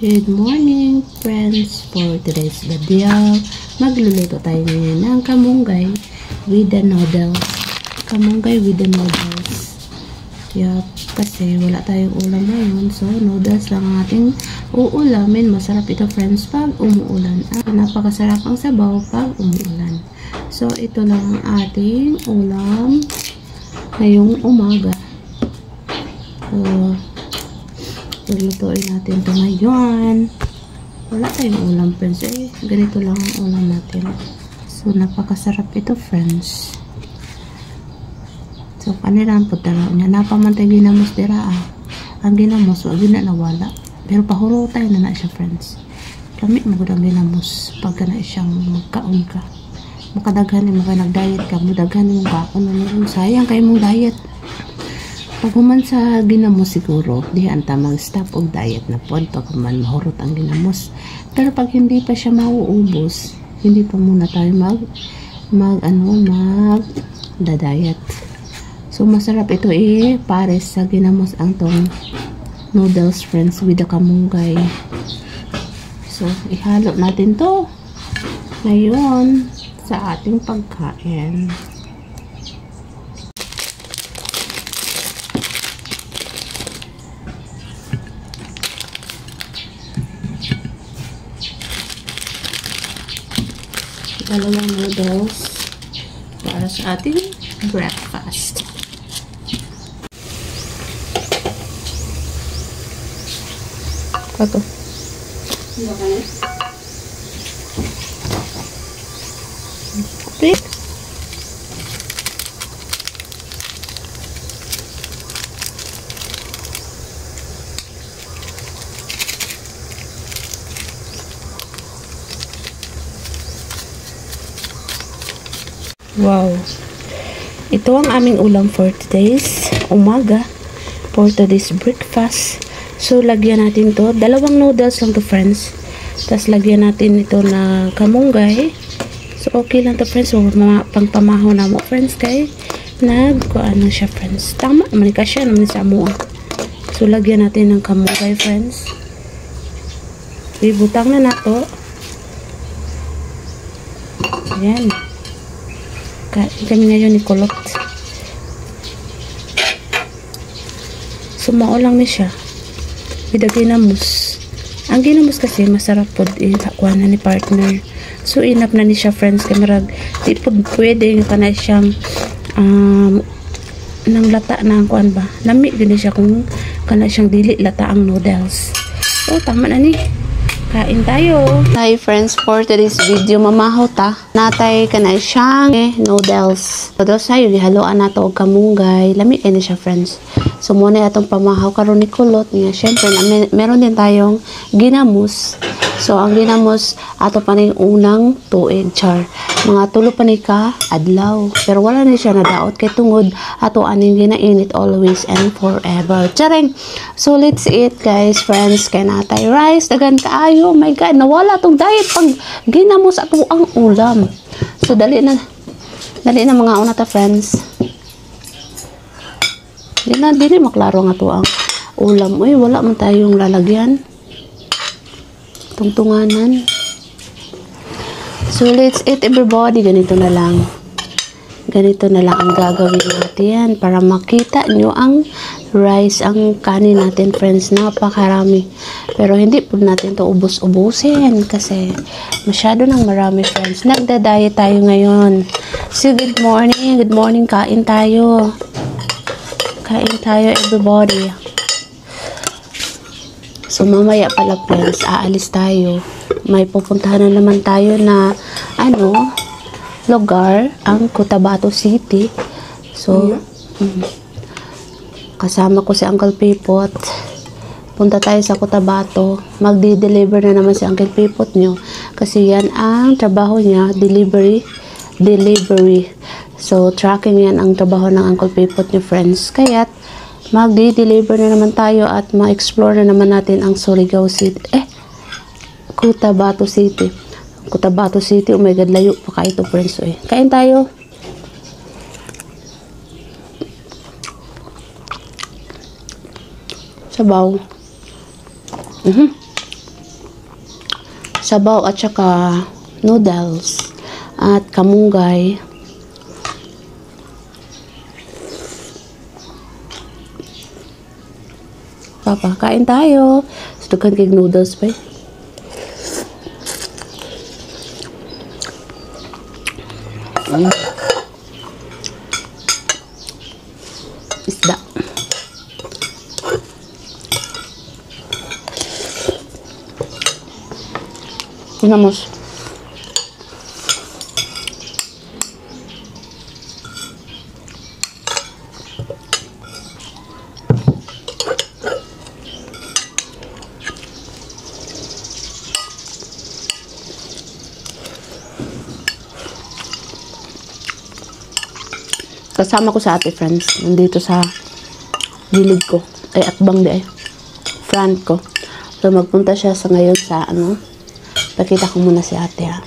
Good morning friends! For today's video, magluluto tayo ngayon ng kamunggay with the noodles. Kamunggay with the noodles. Yup, kasi wala tayong ulam ngayon. So, noodles lang ang ating uulamin. Masarap ito friends pag umuulan. At napakasarap ang sabaw pag umuulan. So, ito lang ang ating ulam ngayong umaga. So, lutuin natin ito ngayon. Wala tayong ulam friends. Ganito lang ang ulam natin. So, napakasarap ito friends. So, kanilang po talaga niya. Napamantay ginamos dira Ang ginamos, wag na nawala. Pero pahuro tayo na siya friends. Kami magudang ginamos. Pagka na siyang magkaon ka. Makadaghan maka nag-diet ka. Mudaghan yung kaon. Sayang kayo mong diet. Pag human sa ginamos siguro, di anta mag-stop og diet na pod pag human mahurot ang ginamos. Pero pag hindi pa siya mauubos, hindi pa muna tayo mag-diet. So masarap ito pares sa ginamos ang tong noodles friends with the kamunggay. So ihalo natin to ngayon sa ating pagkain. Dalawang noodles para sa ating breakfast. Ito. Okay. Wow. Ito ang aming ulam for today's umaga. For today's breakfast. So, lagyan natin to. Dalawang noodles lang to friends. Tapos, lagyan natin ito na kamunggay. So, okay lang to friends. So, pangpamahaw na mo friends. Kaya, nagkuhaan na siya friends. Tama naman ka siya naman sa mua. So, lagyan natin ng kamunggay friends. Ibutang na nato. Ayan. Kami ngayon ni kulot. Sumao lang ni siya. Bida ginamos. Ang ginamos kasi masarap po kuha na ni partner. So inap na ni siya friends. Kamarag di po pwede nga na siyang nang lata na ang kuhan ba. Lami gini siya kung kana siyang dili lata ang noodles. So tama na ni. Kain tayo. Hi friends, for today's video mamahaw ta. Natay kanay siyang noodles. Noodles tayo, gihaluan nato og kamunggay. Lami kay na siya friends. So muna atong pamahaw karon ni kulot niya. Syempre meron din tayong ginamos. So ang ginamos ato pa ning unang tuig char. Mga tulo pa ni ka adlaw. Pero wala ni siya nadaot kay tungod ato aning ginainit always and forever. Charing. So let's eat guys, friends. Kay natay rice dagan kaayo. Oh my god, nawala tong diet pag ginamos ato ang ulam. So dali na mga una ta friends. Di na maklaro nga to ang ulam. Uy, wala man tayong lalagyan. Tungtunganan. So let's eat everybody. Ganito na lang. Ganito na lang ang gagawin natin para makita nyo ang rice, ang kanin natin friends. Napakarami. Pero hindi po natin to ubus-ubusin kasi masyado nang marami friends. Nagda-diet tayo ngayon. So good morning, kain tayo. Kain tayo everybody. So mamaya pala friends, aalis tayo. May pupuntahan na naman tayo na lugar, ang Cotabato City. So kasama ko si Uncle Pipot. Punta tayo sa Cotabato. Magdi-deliver na naman si Uncle Pipot nyo. Kasi yan ang trabaho niya, delivery. So, tracking yan ang trabaho ng Uncle Pipot nyo, friends. Kaya, magdi-deliver na naman tayo at ma-explore na naman natin ang Surigao City. Cotabato City. Cotabato City, oh my god, layo pa ka ito, friends. Kain tayo. Sabaw. sabaw at saka noodles at kamunggay. Papa, kain tayo. Sudukan kay noodles pa. Isda. Vamos. Kasama ko sa ate friends. Nandito sa gilid ko. Ay, atbang di ay. Front ko. So, magpunta siya sa ngayon sa ano. Pakita ko muna si ate ha.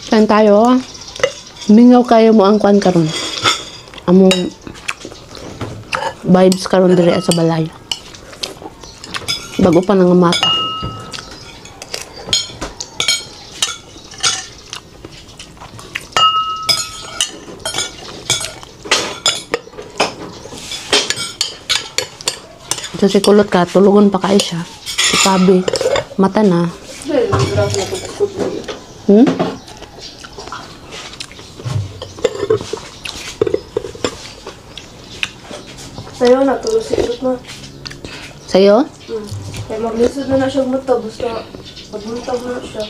Saan tayo? Mingaw kayo mo ang kwan karon. Among vibes karon dire sa balay. Bago pa nang mata. Ito si kulot ka, tulugon pa kayo siya. Si Pabi, mata na. Sa'yo na, tulog si Irot na. Sa'yo? Kaya maglisod na siya mata, basta pagbuntag na siya.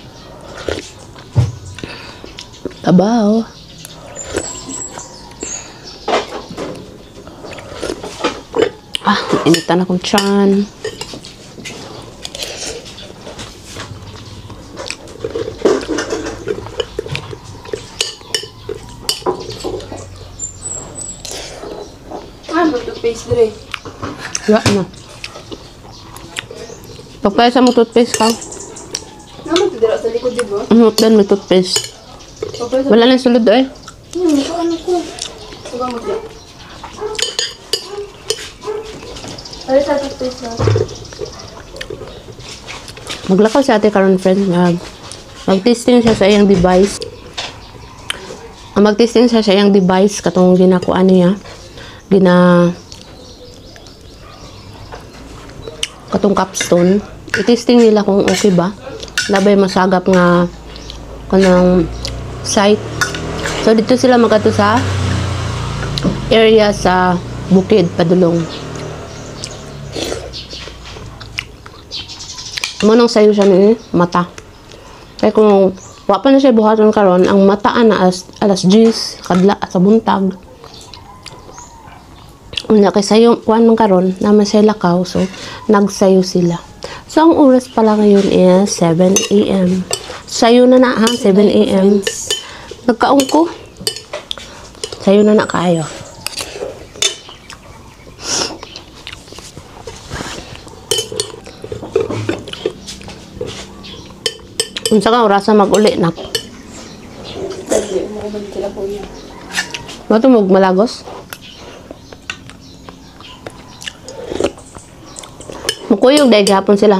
Tabaw. Ah, initan akong tiyan. Toothpaste dire. Wala na. Pagkaya sa mo toothpaste ka. Naman ito dira sa likod, di ba? Dan may toothpaste. Wala lang sulod eh. Ano ko? Suga mo dyan. Ano sa toothpaste na? Maglakaw si ate karon friends. Mag-testing siya sa iyang device. Mag-testing siya sa iyang device katong ginakuan niya. Katong capstone. I-testing nila kung okay ba. Labay masagap nga kanang site. So dito sila magato sa area sa Bukid, Padulong. Munang sayo siya ni mata. Kaya kung wapa na siya buhaton karon, ang mataan na alas 10 kadla sa buntag. Una kay sayo kuan man karon naman siya lakaw, so nagsayo sila. So ang oras pala ngayon is 7 AM. Sayo na ha, 7 AM. Nagkaong ko. Sayo na kayo. Unsa ka orasa mag-uli na? Dali, mo ko ba sila po niya? Bato mo malagos? Mukuyog dahil gapon sila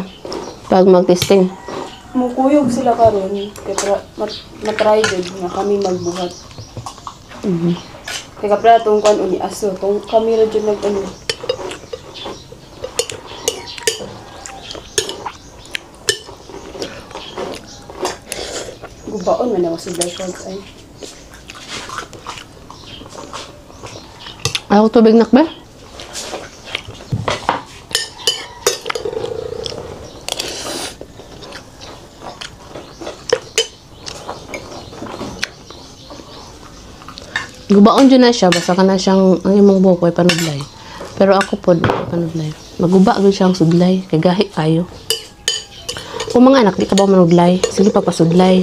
pag mag-testing. Mukuyog sila karon kaya matry din nga kami magbuhat. Kaya kapra itong kuan uni aso, itong kami rin dyan nag-ano. Gubaon man ako sa dashboard ay. Ako tubig nakbe? Gubaon dyan na siya, basta ka na siyang ang imong bukoy panudlay. Pero ako po, panudlay. Maguba ko siyang sudlay, kay gahi kayo. Kung mga anak, di ka ba manudlay? Sige, pagpasudlay.